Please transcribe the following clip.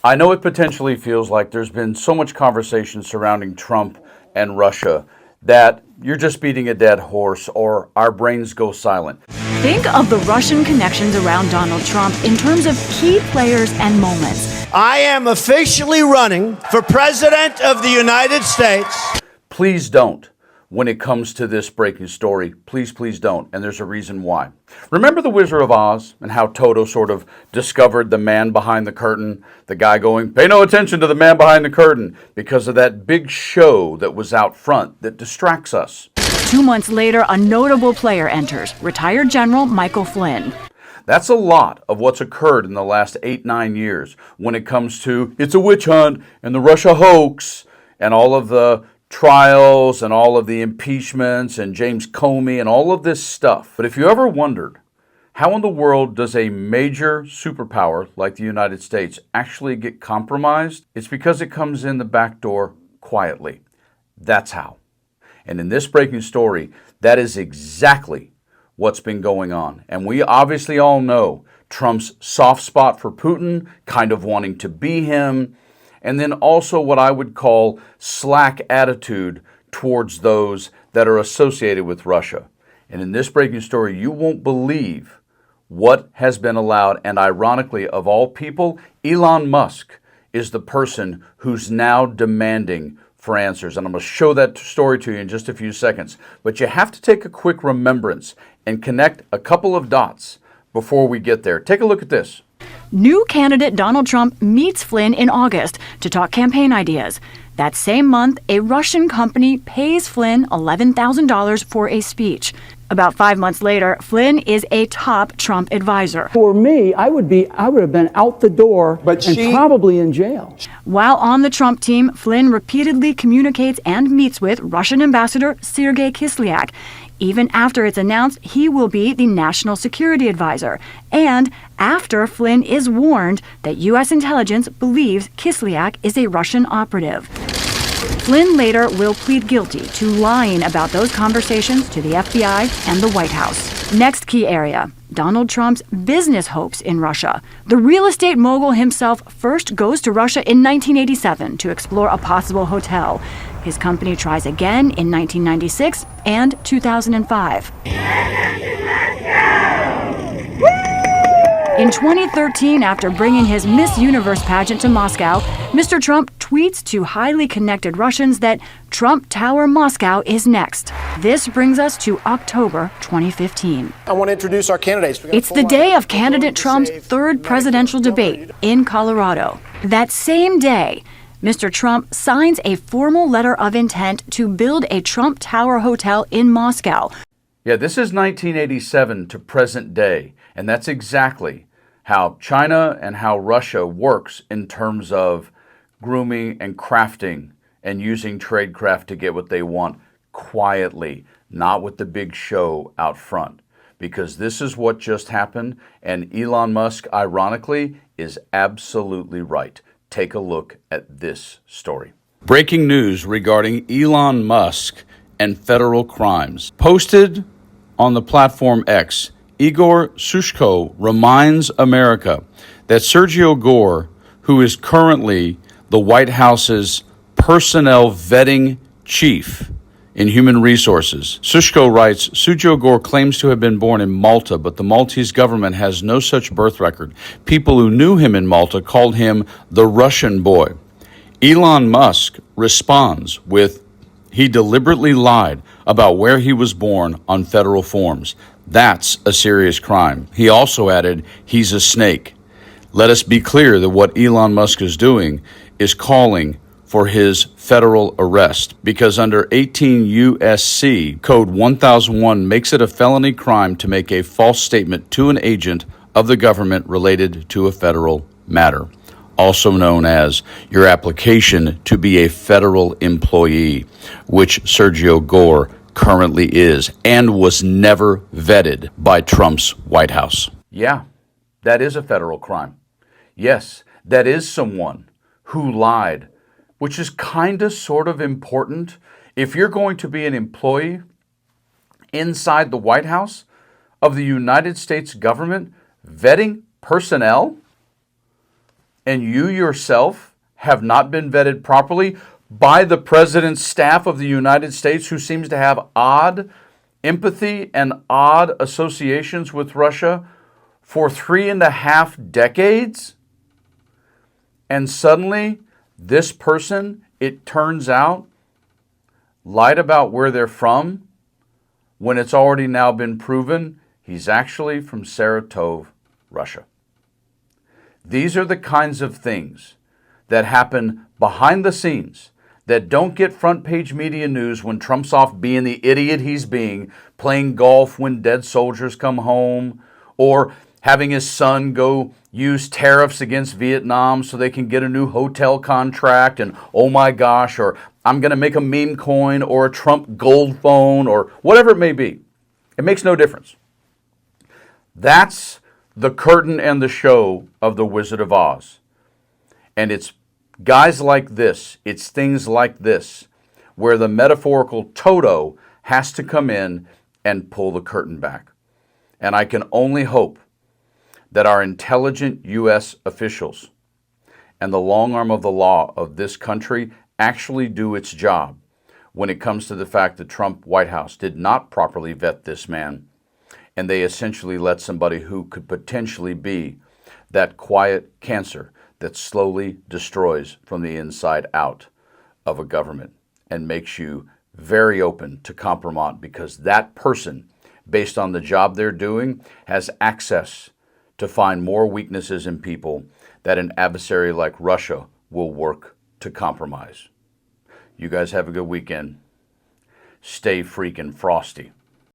I know it potentially feels like there's been so much conversation surrounding Trump and Russia that you're just beating a dead horse or our brains go silent. Think of the Russian connections around Donald Trump in terms of key players and moments. I am officially running for President of the United States. Please don't. When it comes to this breaking story, please don't. And there's a reason why. Remember The Wizard of Oz and how Toto sort of discovered the man behind the curtain? The guy going, pay no attention to the man behind the curtain, because of that big show that was out front that distracts us. 2 months later, a notable player enters, retired General Michael Flynn. That's a lot of what's occurred in the last 8-9 years when it comes to it's a witch hunt and the Russia hoax and all of the trials and all of the impeachments and James Comey and all of this stuff. But if you ever wondered, how in the world does a major superpower like the United States actually get compromised? It's because it comes in the back door quietly. That's how. And in this breaking story, that is exactly what's been going on. And we obviously all know Trump's soft spot for Putin, kind of wanting to be him, and then also what I would call slack attitude towards those that are associated with Russia. And in this breaking story, you won't believe what has been allowed. And ironically, of all people, Elon Musk is the person who's now demanding for answers. And I'm going to show that story to you in just a few seconds. But you have to take a quick remembrance and connect a couple of dots before we get there. Take a look at this. New candidate Donald Trump meets Flynn in August to talk campaign ideas. That same month, a Russian company pays Flynn $11,000 for a speech. About 5 months later, Flynn is a top Trump advisor. For me, I would have been out the door and probably in jail. While on the Trump team, Flynn repeatedly communicates and meets with Russian Ambassador Sergei Kislyak. Even after it's announced he will be the national security advisor, and after Flynn is warned that U.S. intelligence believes Kislyak is a Russian operative. Flynn later will plead guilty to lying about those conversations to the FBI and the White House. Next key area, Donald Trump's business hopes in Russia. The real estate mogul himself first goes to Russia in 1987 to explore a possible hotel. His company tries again in 1996 and 2005. In 2013, after bringing his Miss Universe pageant to Moscow, Mr. Trump tweets to highly connected Russians that Trump Tower Moscow is next. This brings us to October 2015. I want to introduce our candidates. It's the day of candidate Trump's third presidential debate in Colorado. That same day, Mr. Trump signs a formal letter of intent to build a Trump Tower hotel in Moscow. Yeah, this is 1987 to present day, and that's exactly how China and how Russia works in terms of grooming and crafting and using tradecraft to get what they want quietly, not with the big show out front. Because this is what just happened, and Elon Musk, ironically, is absolutely right. Take a look at this story. Breaking news regarding Elon Musk and federal crimes. Posted on the platform X, Igor Sushko reminds America that Sergio Gore, who is currently the White House's personnel vetting chief in human resources. Sushko writes, Sergio Gore claims to have been born in Malta, but the Maltese government has no such birth record. People who knew him in Malta called him the Russian boy. Elon Musk responds with, he deliberately lied about where he was born on federal forms. That's a serious crime. He also added, he's a snake. Let us be clear that what Elon Musk is doing is calling for his federal arrest, because under 18 U.S.C. Code 1001 makes it a felony crime to make a false statement to an agent of the government related to a federal matter, also known as your application to be a federal employee, which Sergio Gore currently is and was never vetted by Trump's White House. Yeah, that is a federal crime. Yes, that is someone who lied, which is kind of sort of important. If you're going to be an employee inside the White House of the United States government vetting personnel and you yourself have not been vetted properly by the president's staff of the United States, who seems to have odd empathy and odd associations with Russia for 3.5 decades? And suddenly, this person, it turns out, lied about where they're from, when it's already now been proven he's actually from Saratov, Russia. These are the kinds of things that happen behind the scenes that don't get front page media news when Trump's off being the idiot he's being, playing golf when dead soldiers come home, or having his son go use tariffs against Vietnam so they can get a new hotel contract, and oh my gosh, or I'm going to make a meme coin or a Trump gold phone or whatever it may be. It makes no difference. That's the curtain and the show of the Wizard of Oz. And it's guys like this, it's things like this, where the metaphorical Toto has to come in and pull the curtain back. And I can only hope that our intelligent U.S. officials and the long arm of the law of this country actually do its job when it comes to the fact that Trump White House did not properly vet this man, and they essentially let somebody who could potentially be that quiet cancer that slowly destroys from the inside out of a government and makes you very open to compromise, because that person, based on the job they're doing, has access to find more weaknesses in people that an adversary like Russia will work to compromise. You guys have a good weekend. Stay freaking frosty.